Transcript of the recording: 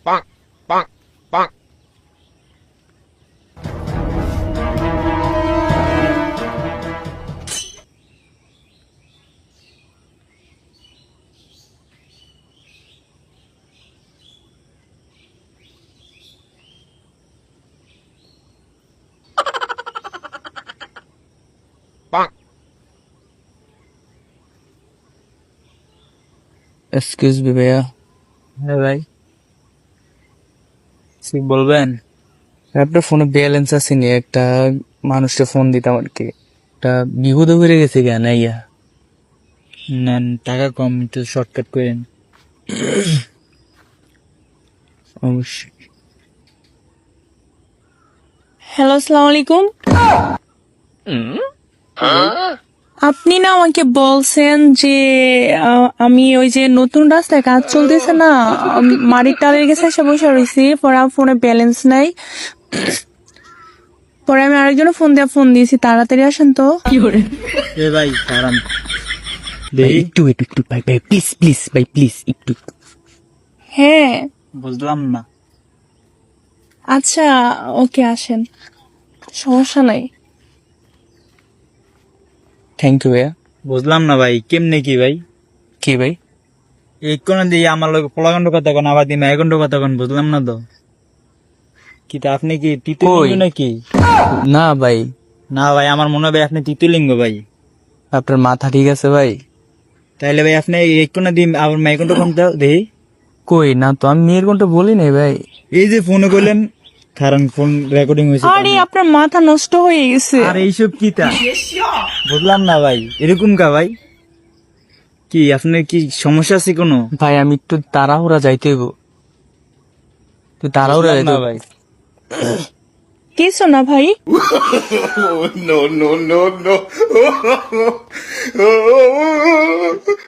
Bonk, bonk, bonk. Bonk. Excuse me ভাইয়া। হ্যাঁ ভাই, কি বলবেন? আপনার ফোনে ব্যালেন্স আছে নি? একটা মানুষকে ফোন দিতাম আর কি, একটা বিপদে পড়ে গেছে কেন ইয়া। নেন, টাকা কম, একটু শর্টকাট করেন। অবশ্যই। হ্যালো, আসসালামু আলাইকুম। আপনি না আমাকে বলছেন যে আমি ওই যে নতুন রাস্তায় কাজ চলতেছে না, মাটির টালের গেছে এসে বসে রয়েছি, পরে আমার ফোনে ব্যালেন্স নাই। পরে আমি আরেকজনের ফোন দিয়েছি, তাড়াতাড়ি আসেন তো। এ ভাই খারাপ, ভাই একটু একটু একটু ভাই ভাই প্লিজ প্লিজ ভাই প্লিজ একটু। হ্যাঁ, বুঝলাম না। আচ্ছা, ওকে, আসেন, সমস্যা নাই। থ্যাংক ইউ ভাইয়া। বুঝলাম না ভাই, কেমনে কি ভাই? কি ভাই? এক কোন দিয়ে আমার লোক পোলাগন্ড কথা কোন, আবার দিন একন্ড কথা কোন, বুঝলাম না তো। কি তা আপনি কি তৃতীয়লিঙ্গ নাকি? না ভাই, না ভাই, আমার মনে হয় আপনি তৃতীয়লিঙ্গ ভাই। আপনার মাথা ঠিক আছে ভাই? তাইলে ভাই আপনি এক কোন দিন আবার মেয়েকন্ড কোন দেখি। কই না তো, আমি মেয়ের কোনটা বলি নাই ভাই। এই যে ফোনে করলেন, কারণ ফোন রেকর্ডিং হয়েছে। আরে আপনার মাথা নষ্ট হয়ে গেছে। আর এইসব কি তা বুঝলাম না ভাই, এরকম কা ভাই? কি আপনার কি সমস্যা আছে কোনো? ভাই আমি একটু তাড়াহুড়া যাইতে হইব, তুই তাড়াহুড়া বুঝলাম যাইতে না হইব। ভাই। কিছু না ভাই। No, no, no, no.